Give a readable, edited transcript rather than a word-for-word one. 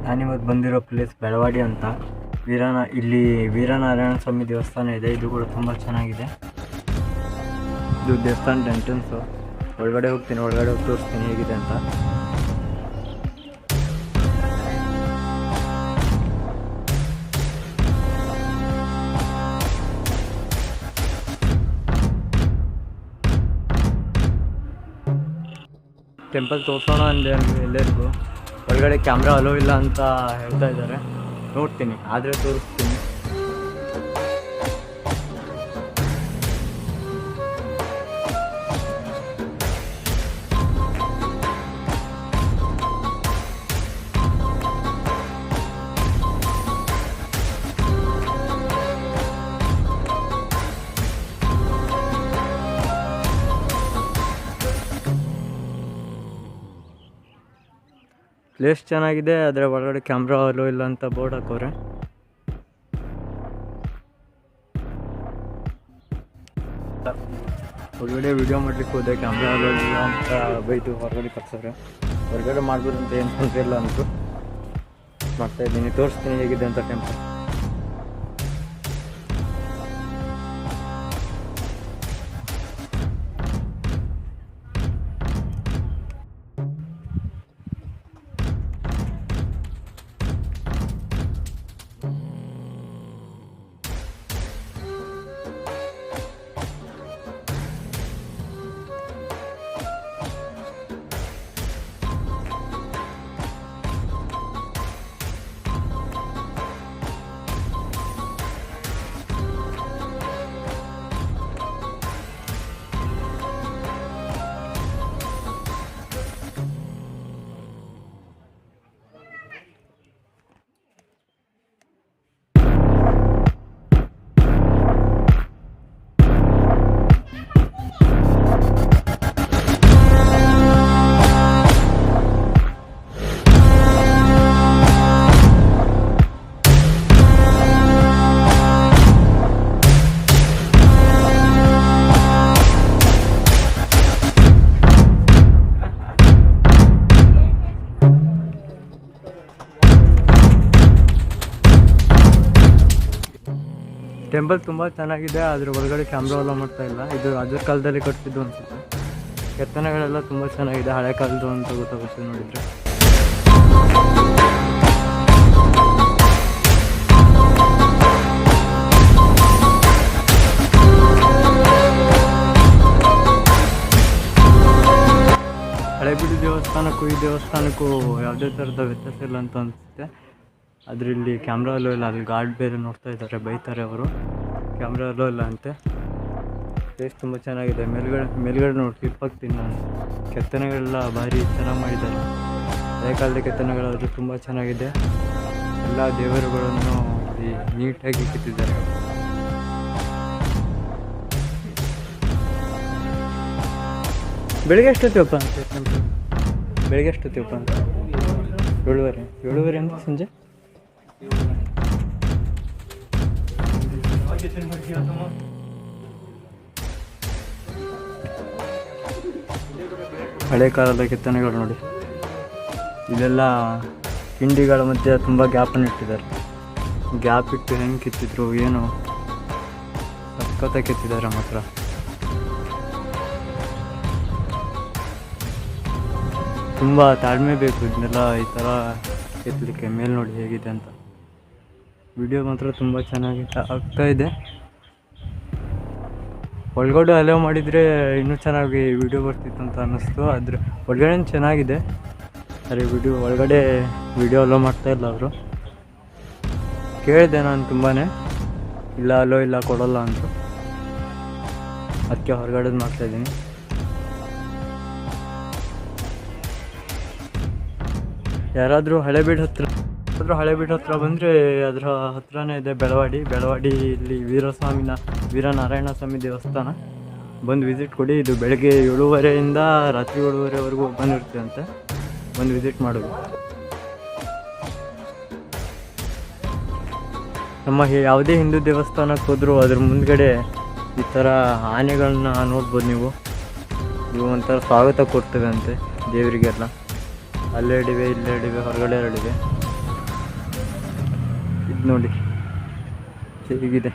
ನಾನಿವತ್ತು ಬಂದಿರೋ ಪ್ಲೇಸ್ ಬೆಳವಾಡಿ ಅಂತ. ಇಲ್ಲಿ ವೀರನಾರಾಯಣ ಸ್ವಾಮಿ ದೇವಸ್ಥಾನ ಇದೆ. ಇದು ಕೂಡ ತುಂಬ ಚೆನ್ನಾಗಿದೆ. ಇದು ದೇವಸ್ಥಾನದ ಎಂಟ್ರೆನ್ಸು. ಒಳಗಡೆ ಹೋಗ್ತೀನಿ, ಒಳಗಡೆ ಹೋಗಿ ತೋರಿಸ್ತೀನಿ ಹೇಗಿದೆ ಅಂತ. ಟೆಂಪಲ್ ತೋರಿಸೋಣ ಅಂದೆ ಎಲ್ಲರಿಗೂ. ಒಳಗಡೆ ಕ್ಯಾಮ್ರಾ ಅಲೋ ಇಲ್ಲ ಅಂತ ಹೇಳ್ತಾ ಇದ್ದಾರೆ. ನೋಡ್ತೀನಿ, ಆದರೆ ತೋರಿಸ್ತೀನಿ. ಪ್ಲೇಸ್ ಚೆನ್ನಾಗಿದೆ, ಆದರೆ ಒಳಗಡೆ ಕ್ಯಾಮ್ರಾ ಅಲೋ ಇಲ್ಲ ಅಂತ ಬೋರ್ಡ್ ಹಾಕೋರೆ. ಹೊರಗಡೆ ವಿಡಿಯೋ ಮಾಡ್ಲಿಕ್ಕೆ ಹೋದೆ, ಕ್ಯಾಮ್ರಾ ಅಲೋ ಇಲ್ಲ ಅಂತ ಬೈದು ಹೊರಗಡೆ ಕರ್ಸೋರೆ. ಹೊರಗಡೆ ಮಾಡ್ಬೋದು ಅಂತ ಏನು ತೊಂದರೆ ಇಲ್ಲ ಅಂದರು. ಮಾಡ್ತಾಯಿದ್ದೀನಿ, ತೋರಿಸ್ತೀನಿ ಹೇಗಿದೆ ಅಂತ ಟೆಂಪಲ್. ಟೆಂಪಲ್ ತುಂಬ ಚೆನ್ನಾಗಿದೆ, ಅದ್ರ ಒಳಗಡೆ ಕ್ಯಾಮ್ರಾ ಅಲೋ ಮಾಡ್ತಾ ಇಲ್ಲ. ಇದು ಅದ್ರ ಕಾಲದಲ್ಲಿ ಕಟ್ತಿದ್ದು ಅನಿಸುತ್ತೆ. ಕೆತ್ತನೆಗಳೆಲ್ಲ ತುಂಬ ಚೆನ್ನಾಗಿದೆ, ಹಳೆ ಕಾಲದ್ದು ಅಂತ ಗೊತ್ತಾಗುತ್ತೆ ನೋಡಿದರೆ. ಹಳೆಬೀಡು ದೇವಸ್ಥಾನಕ್ಕೂ ಈ ದೇವಸ್ಥಾನಕ್ಕೂ ಯಾವುದೇ ಥರದ ವ್ಯತ್ಯಾಸ ಇಲ್ಲ ಅಂತ ಅನಿಸುತ್ತೆ. ಆದರೆ ಇಲ್ಲಿ ಕ್ಯಾಮ್ರಾ ಅಲೋ ಇಲ್ಲ. ಅಲ್ಲಿ ಗಾರ್ಡ್ ಬೇರೆ ನೋಡ್ತಾ ಇದ್ದಾರೆ, ಬೈತಾರೆ ಅವರು. ಕ್ಯಾಮ್ರಾ ಅಲೋ ಇಲ್ಲ ಅಂತೆ. ಪ್ಲೇಸ್ ತುಂಬ ಚೆನ್ನಾಗಿದೆ. ಮೇಲ್ಗಡೆ ನೋಡಿ ಕ್ಲಿಪ್ ಹಾಕ್ತೀನಿ ನಾನು. ಕೆತ್ತನೆಗಳೆಲ್ಲ ಭಾರಿ ಚೆನ್ನಾಗಿ ಮಾಡಿದ್ದಾರೆ. ಹಳೆ ಕಾಲದ ಕೆತ್ತನೆಗಳಾದರೂ ತುಂಬ ಚೆನ್ನಾಗಿದೆ. ಎಲ್ಲ ದೇವರುಗಳನ್ನು ಇಲ್ಲಿ ನೀಟಾಗಿ ಕೆತ್ತಿದ್ದಾರೆ. ಬೆಳಿಗ್ಗೆ ಎಷ್ಟೊತ್ತಿವಪ್ಪ ಅಂತ ಟೆಂಪಲ್? ಬೆಳಿಗ್ಗೆ ಎಷ್ಟೊತ್ತಿವಪ್ಪ ಅಂತ? 7:30 ಅಂತ ಸಂಜೆ. ಹಳೆ ಕಾಲದ ಕೆತ್ತನೆಗಳು ನೋಡಿ. ಇಲ್ಲೆಲ್ಲ ಕಿಂಡಿಗಳ ಮಧ್ಯೆ ತುಂಬ ಗ್ಯಾಪನ್ನು ಇಟ್ಟಿದ್ದಾರೆ. ಗ್ಯಾಪ್ ಇಟ್ಟು ಹೆಂಗೆ ಕಿತ್ತಿದ್ರು ಏನು ಸಖತ್ತಾಗಿ ಕೆತ್ತಿದ್ದಾರೆ ಮಾತ್ರ. ತುಂಬ ತಾಳ್ಮೆ ಬೇಕು ಇದನ್ನೆಲ್ಲ ಈ ಥರ ಕೆತ್ತಲಿಕ್ಕೆ. ಮೇಲೆ ನೋಡಿ ಹೇಗಿದೆ ಅಂತ. ವಿಡಿಯೋ ಮಾತ್ರ ತುಂಬ ಚೆನ್ನಾಗಿ ಆಗ್ತಾ ಇದೆ. ಒಳಗಡೆ ಅಲೋ ಮಾಡಿದರೆ ಇನ್ನೂ ಚೆನ್ನಾಗಿ ವಿಡಿಯೋ ಬರ್ತಿತ್ತು ಅಂತ ಅನ್ನಿಸ್ತು. ಆದರೆ ಒಳಗಡೆ ಚೆನ್ನಾಗಿದೆ, ಆದರೆ ಒಳಗಡೆ ವಿಡಿಯೋ ಅಲೋ ಮಾಡ್ತಾಯಿಲ್ಲ ಅವರು. ಕೇಳಿದೆ ನಾನು ತುಂಬಾ, ಇಲ್ಲ ಅಲೋ ಇಲ್ಲ ಕೊಡೋಲ್ಲ ಅಂತ. ಅದಕ್ಕೆ ಹೊರಗಡೆದು ಮಾಡ್ತಾಯಿದ್ದೀನಿ. ಯಾರಾದರೂ ಹಳೆಬೀಡು ಹತ್ರ ಬಂದರೆ ಅದರ ಹತ್ರನೇ ಇದೆ ಬೆಳವಾಡಿ. ಇಲ್ಲಿ ವೀರನಾರಾಯಣ ಸ್ವಾಮಿ ದೇವಸ್ಥಾನ. ಬಂದು ವಿಸಿಟ್ ಕೊಡಿ. ಇದು ಬೆಳಗ್ಗೆ 7:30 ರಾತ್ರಿ 7:30ವರೆಗೂ ಓಪನ್ ಇರುತ್ತೆ ಅಂತೆ. ಬಂದು ವಿಸಿಟ್ ಮಾಡೋದು. ನಮ್ಮ ಯಾವುದೇ ಹಿಂದೂ ದೇವಸ್ಥಾನಕ್ಕೆ ಹೋದರೂ ಅದ್ರ ಮುಂದ್ಗಡೆ ಈ ಥರ ಆನೆಗಳನ್ನ ನೋಡ್ಬೋದು ನೀವು. ಇವು ಒಂಥರ ಸ್ವಾಗತ ಕೊಡ್ತವೆ ಅಂತೆ ದೇವರಿಗೆಲ್ಲ. ಅಲ್ಲೇ ಇಡಿವೆ, ಇಲ್ಲೇ ಇಡಿವೆ, ಹೊರಗಡೆ ಎರಡಿವೆ. ನೋಡಿ ಹೇಗಿದೆ.